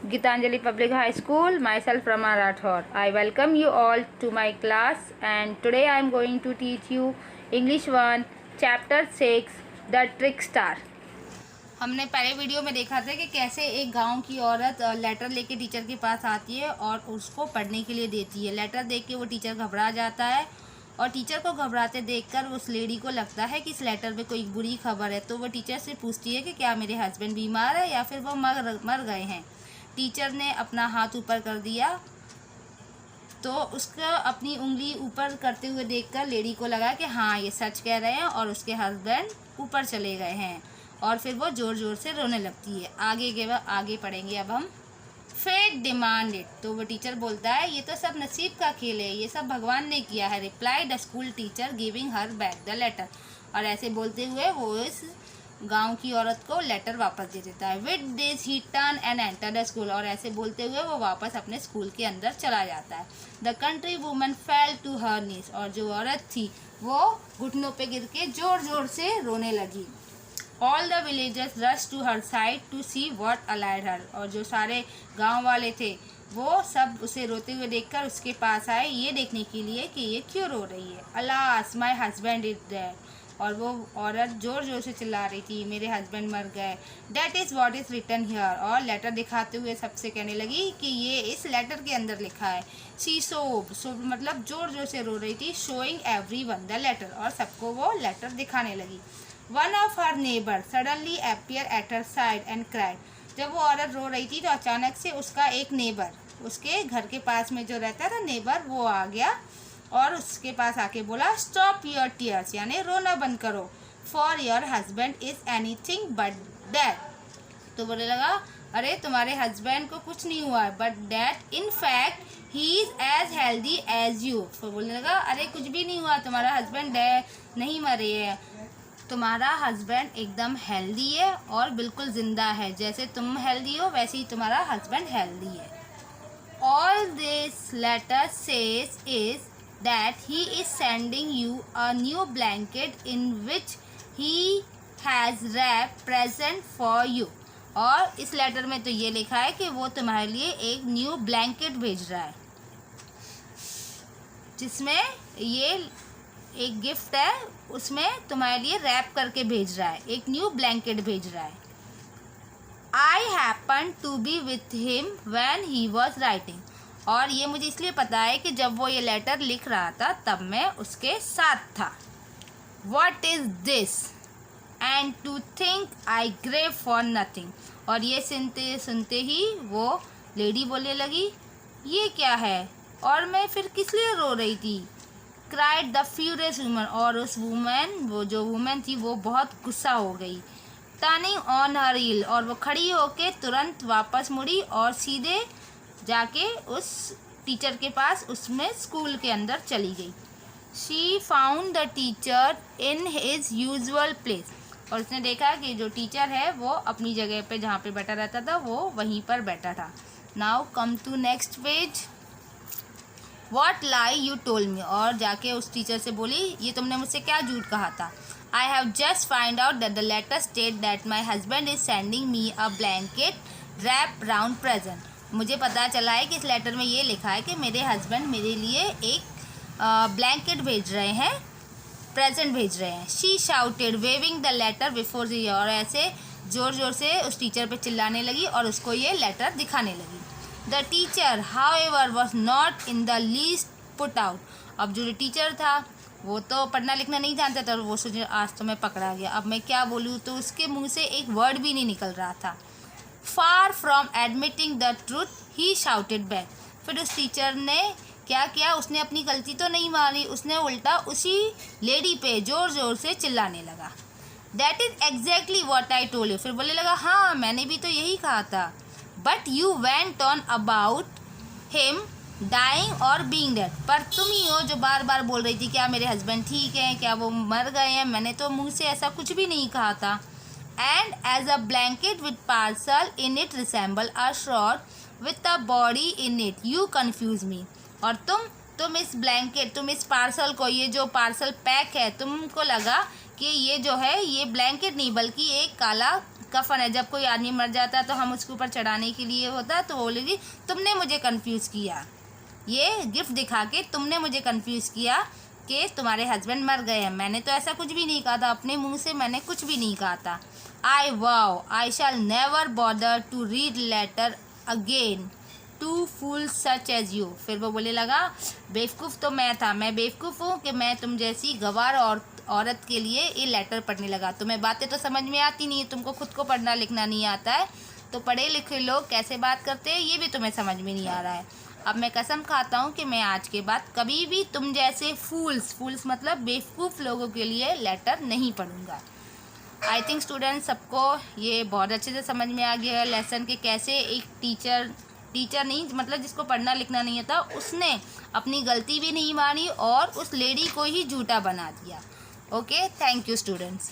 Gitanjali Public High School, myself Rama Rathore. I welcome you all to my class and today I am going to teach you English 1 Chapter 6 The Trickster. हमने पहले video में देखा था कि कैसे एक गांव की औरत लेटर लेके टीचर के पास आती है और उसको पढ़ने के लिए देती है। लेटर देख के वो टीचर घबरा जाता है और टीचर को घबराते देखकर उस लेडी को लगता है कि इस लेटर में कोई बुरी खबर है, तो वो टीचर से पूछती है कि क्या मेरे हस्बैंड बीमार है या फिर वो मर गए हैं। टीचर ने अपना हाथ ऊपर कर दिया तो उसका अपनी उंगली ऊपर करते हुए देखकर लेडी को लगा कि हाँ ये सच कह रहे हैं और उसके हस्बैंड ऊपर चले गए हैं और फिर वो ज़ोर ज़ोर से रोने लगती है। आगे पढ़ेंगे अब हम। फेट डिमांडेड, तो वो टीचर बोलता है ये तो सब नसीब का खेल है, ये सब भगवान ने किया है। Reply the school teacher giving her back the letter, और ऐसे बोलते हुए वो इस गांव की औरत को लेटर वापस दे देता है। With this he turn and enter the school, और ऐसे बोलते हुए वो वापस अपने स्कूल के अंदर चला जाता है। The country woman fell to her knees, और जो औरत थी वो घुटनों पे गिर के जोर जोर से रोने लगी। All the villagers rush to her side to see what ailed her, और जो सारे गांव वाले थे वो सब उसे रोते हुए देखकर उसके पास आए ये देखने के लिए कि ये क्यों रो रही है। Alas my husband is dead, और वो औरत जोर जोर से चिल्ला रही थी मेरे हस्बैंड मर गए। That is what is written here, और लेटर दिखाते हुए सबसे कहने लगी कि ये इस लेटर के अंदर लिखा है। शी सोब मतलब जोर जोर से रो रही थी। Showing every one the letter, और सबको वो लेटर दिखाने लगी। One of her neighbour suddenly appear at her side and cried, जब वो औरत रो रही थी तो अचानक से उसका एक नेबर, उसके घर के पास में जो रहता था नेबर, वो आ गया और उसके पास आके बोला स्टॉप योर टीयर्स, यानी रोना बंद करो। For your husband is anything but that, तो बोलने लगा अरे तुम्हारे हस्बैंड को कुछ नहीं हुआ है, but that in fact he is as healthy as you. तो बोलने लगा अरे कुछ भी नहीं हुआ, तुम्हारा हस्बैंड नहीं मरे है, तुम्हारा हस्बैंड एकदम हेल्दी है और बिल्कुल ज़िंदा है, जैसे तुम हेल्दी हो वैसे ही तुम्हारा हस्बैंड हेल्दी है। All this letter says is that he is sending you a new blanket in which he has wrapped present for you, और इस लेटर में तो ये लिखा है कि वो तुम्हारे लिए एक न्यू ब्लैंकेट भेज रहा है जिसमें ये एक गिफ्ट है, उसमें तुम्हारे लिए रैप करके भेज रहा है, एक न्यू ब्लैंकेट भेज रहा है। I happen to be with him when he was writing, और ये मुझे इसलिए पता है कि जब वो ये लेटर लिख रहा था तब मैं उसके साथ था। What is this? And to think I grave for nothing, और ये सुनते सुनते ही वो लेडी बोलने लगी ये क्या है और मैं फिर किस लिए रो रही थी। Cried the furious woman, और उस वो जो वुमेन थी वो बहुत गुस्सा हो गई। Turning on her heel, और वो खड़ी होके तुरंत वापस मुड़ी और सीधे जाके उस टीचर के पास उसमें स्कूल के अंदर चली गई। She found the teacher in his usual place, और उसने देखा कि जो टीचर है वो अपनी जगह पे जहाँ पे बैठा रहता था वो वहीं पर बैठा था। Now come to next page. What lie you told me, और जाके उस टीचर से बोली ये तुमने मुझसे क्या झूठ कहा था। I have just find out that the letter state that my husband is sending me a blanket wrap round present, मुझे पता चला है कि इस लेटर में ये लिखा है कि मेरे हस्बैंड मेरे लिए एक ब्लैंकेट भेज रहे हैं, प्रेजेंट भेज रहे हैं। She shouted waving the letter before the, और ऐसे ज़ोर ज़ोर से उस टीचर पे चिल्लाने लगी और उसको ये लेटर दिखाने लगी। The teacher however was not in the least put out, अब जो टीचर था वो तो पढ़ना लिखना नहीं जानता था, वो सोचे आज तो मैं पकड़ा गया, अब मैं क्या बोलूँ, तो उसके मुँह से एक वर्ड भी नहीं निकल रहा था। Far from admitting the truth he shouted back, फिर उस टीचर ने क्या किया, उसने अपनी गलती तो नहीं मानी, उसने उल्टा उसी लेडी पे ज़ोर ज़ोर से चिल्लाने लगा। That is exactly what I told you, फिर बोलने लगा हाँ मैंने भी तो यही कहा था। But you went on about him dying और बीइंग डेड, पर तुम ही हो जो बार बार बोल रही थी क्या मेरे हस्बैंड ठीक हैं, क्या वो मर गए हैं, मैंने तो मुँह से ऐसा कुछ भी नहीं कहा था। And as a blanket with parcel in it resemble a shroud with a body in it, you confuse me, और तुम इस ब्लैंकेट, तुम इस पार्सल को, ये जो पार्सल पैक है तुमको लगा कि ये जो है ये ब्लैंकेट नहीं बल्कि एक काला कफन है, जब कोई आदमी मर जाता है तो हम उसके ऊपर चढ़ाने के लिए होता है, तो बोलेगी तुमने मुझे कंफ्यूज किया, ये गिफ्ट दिखा के तुमने मुझे कंफ्यूज किया कि तुम्हारे हस्बैंड मर गए हैं। मैंने तो ऐसा कुछ भी नहीं कहा था, अपने मुंह से मैंने कुछ भी नहीं कहा था। I shall never bother to read letter again to fool such as you. फिर वो बोले लगा बेवकूफ़ तो मैं था, मैं बेवकूफ़ हूँ कि मैं तुम जैसी गवार औरत के लिए ये लेटर पढ़ने लगा। तुम्हें बातें तो समझ में आती नहीं है, तुमको खुद को पढ़ना लिखना नहीं आता है, तो पढ़े लिखे लोग कैसे बात करते हैं ये भी तुम्हें समझ में नहीं आ रहा है। अब मैं कसम खाता हूँ कि मैं आज के बाद कभी भी तुम जैसे फूल्स मतलब बेवकूफ़ लोगों के लिए लेटर नहीं पढ़ूँगा। आई थिंक स्टूडेंट्स सबको ये बहुत अच्छे से समझ में आ गया है लेसन कि कैसे एक टीचर नहीं मतलब जिसको पढ़ना लिखना नहीं आता, उसने अपनी गलती भी नहीं मानी और उस लेडी को ही झूठा बना दिया। Okay, thank you students.